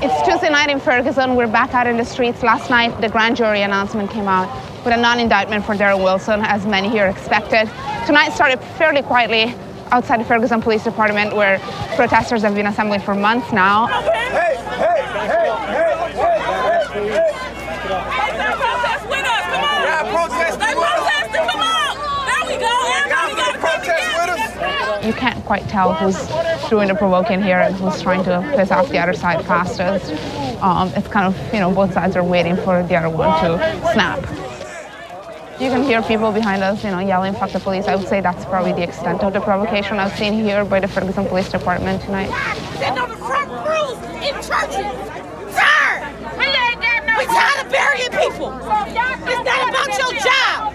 It's Tuesday night in Ferguson. We're back out in the streets. Last night, the grand jury announcement came out with a non-indictment for Darren Wilson, as many here expected. Tonight started fairly quietly outside the Ferguson Police Department, where protesters have been assembling for months now. Hey, protest with us, come on! Yeah, protest with us! Come on! There we go! Everybody got to protest with us! You can't quite tell who's doing the provoking here and who's trying to piss off the other side fastest. It's kind of, both sides are waiting for the other one to snap. You can hear people behind us, yelling, "Fuck the police." I would say that's probably the extent of the provocation I've seen here by the Ferguson Police Department tonight. Sitting on the front rows in churches. Tired! We tired of burying people. It's not about your job.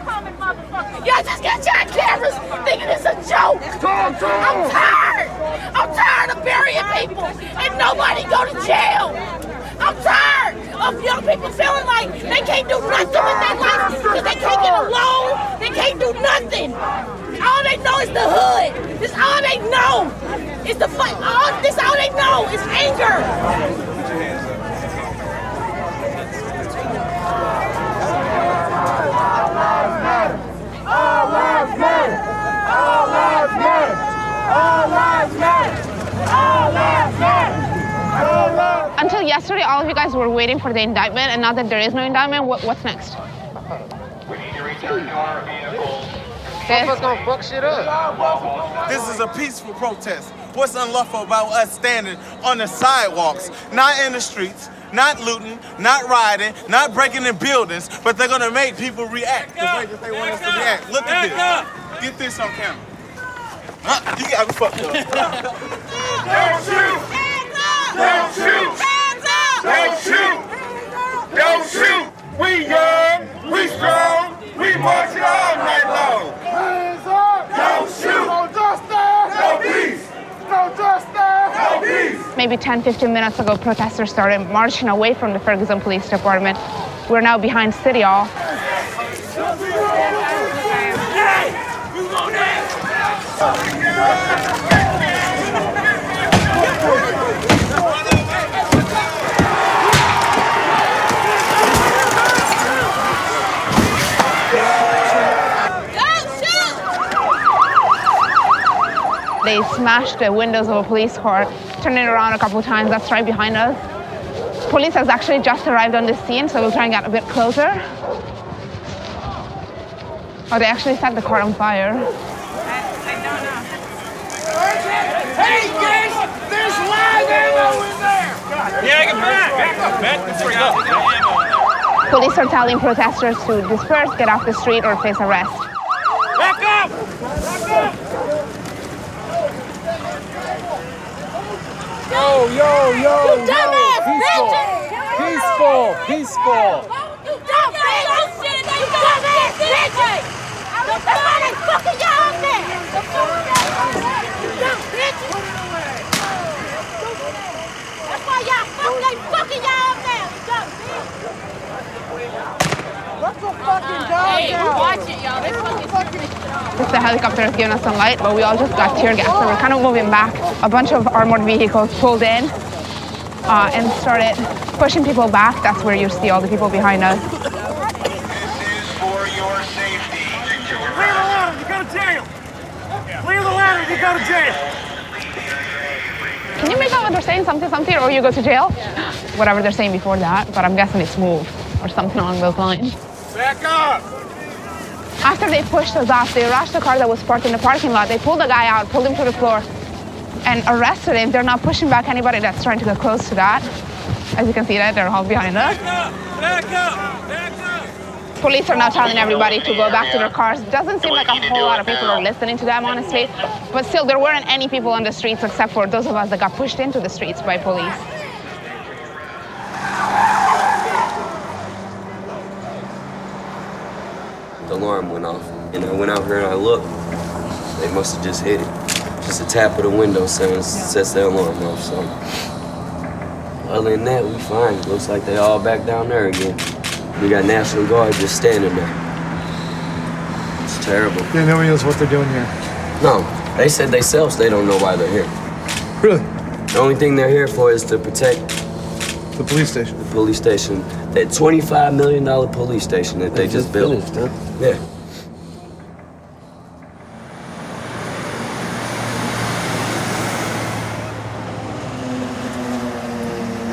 Y'all just got your cameras thinking it's a joke. I'm tired. I'm tired of burying people and nobody go to jail. I'm tired of young people feeling like they can't do nothing with their life because they can't get a loan, they can't do nothing. All they know is the hood. This all they know. It's the fight. This all they know is anger. All lives matter. All lives matter. All lives matter. All lives matter. All lives. Until yesterday, all of you guys were waiting for the indictment, and now that there is no indictment, what's next? We need to return to our vehicles. What's gonna fuck shit up? This is a peaceful protest. What's unlawful about us standing on the sidewalks, not in the streets, not looting, not rioting, not breaking in buildings, but they're gonna make people react the way that they want us to react. Look at this. Get this on camera. You got me fucked up. Don't shoot! Don't shoot! Don't shoot! Don't shoot! We young, we strong, we marching all night long. Hands up! Don't shoot! No justice! No peace! No justice! No peace! Maybe 10, 15 minutes ago, protesters started marching away from the Ferguson Police Department. We're now behind City Hall. They smashed the windows of a police car, turning it around a couple of times. That's right behind us. Police has actually just arrived on the scene, so we'll try and get a bit closer. Oh, they actually set the car on fire. I don't know. Hey, guys! There's live ammo in there! Yeah, get back up, man. That's where you go. Police are telling protesters to disperse, get off the street, or face arrest. Back up! Back up! Yo, dumbass peaceful, peaceful. You dumb bitch! You dumbass bitch! That's why they fucking y'all up there! You dumb bitch! That's why they fucking y'all up there! You dumb bitch! Let the fucking dog down! Watch it, y'all. They fucking The helicopter has given us some light, but we all just got tear gas, so we're kind of moving back. A bunch of armored vehicles pulled in. and started pushing people back. That's where you see all the people behind us. This is for your safety. Clear the ladder, you go to jail. Clear the ladder, you go to jail. Can you make out what they're saying? Something, or you go to jail? Whatever they're saying before that, but I'm guessing it's move or something along those lines. Back up. After they pushed us off, they rushed the car that was parked in the parking lot. They pulled the guy out, pulled him to the floor, and arrested him. They're not pushing back anybody that's trying to get close to that. As you can see that, they're all behind us. Back up, back up. Police are now telling everybody to go back to their cars. Doesn't seem like a whole lot of people are listening to them, honestly. But still, there weren't any people on the streets except for those of us that got pushed into the streets by police. The alarm went off, and I went out here and I looked. They must have just hit it. Just a tap of the window sets the alarm off. So other than that, we fine. Looks like they all back down there again. We got National Guard just standing there. It's terrible. Yeah, nobody knows what they're doing here. No, they said themselves they don't know why they're here. Really? The only thing they're here for is to protect The police station. the police station, that $25 million police station that they just built. Yeah.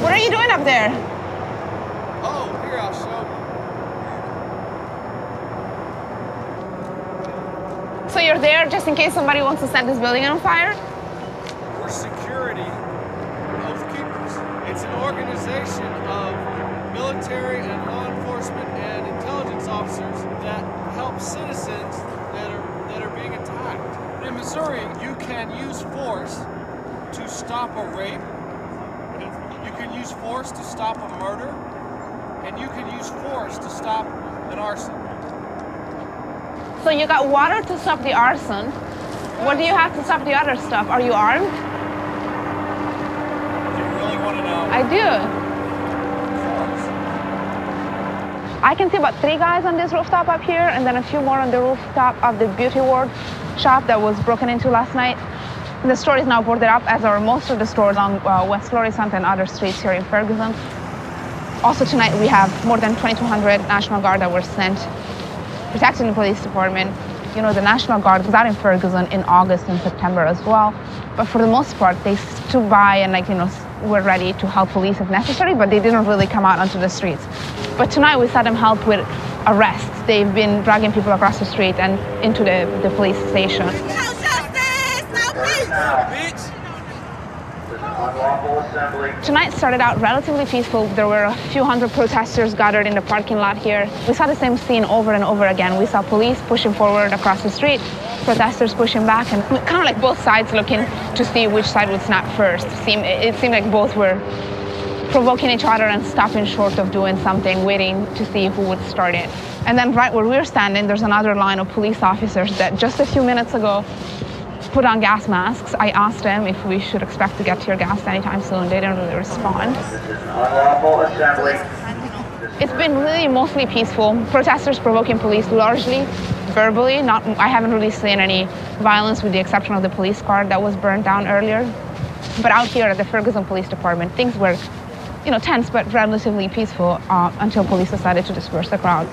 What are you doing up there? Oh, here, I'll show you. So you're there just in case somebody wants to set this building on fire? We're security oath keepers. It's an organization of military and law enforcement and intelligence officers that help citizens that are being attacked. In Missouri, you can use force to stop a rape. You can use force to stop a murder, and you can use force to stop an arson. So you got water to stop the arson. What do you have to stop the other stuff? Are you armed? Do you really want to know? I do. I can see about 3 guys on this rooftop up here, and then a few more on the rooftop of the beauty ward shop that was broken into last night. The store is now boarded up, as are most of the stores on West Florissant and other streets here in Ferguson. Also tonight we have more than 2,200 National Guard that were sent protecting the police department. You know, the National Guard was out in Ferguson in August and September as well. But for the most part, they stood by and were ready to help police if necessary, but they didn't really come out onto the streets. But tonight we saw them help with arrests. They've been dragging people across the street and into the police station. Tonight started out relatively peaceful. There were a few hundred protesters gathered in the parking lot here. We saw the same scene over and over again. We saw police pushing forward across the street, protesters pushing back, and kind of like both sides looking to see which side would snap first. It seemed like both were provoking each other and stopping short of doing something, waiting to see who would start it. And then right where we're standing, there's another line of police officers that just a few minutes ago put on gas masks. I asked them if we should expect to get tear gas anytime soon. They didn't really respond. It's been really mostly peaceful. Protesters provoking police largely verbally. I haven't really seen any violence with the exception of the police car that was burned down earlier. But out here at the Ferguson Police Department, things were tense but relatively peaceful until police decided to disperse the crowd.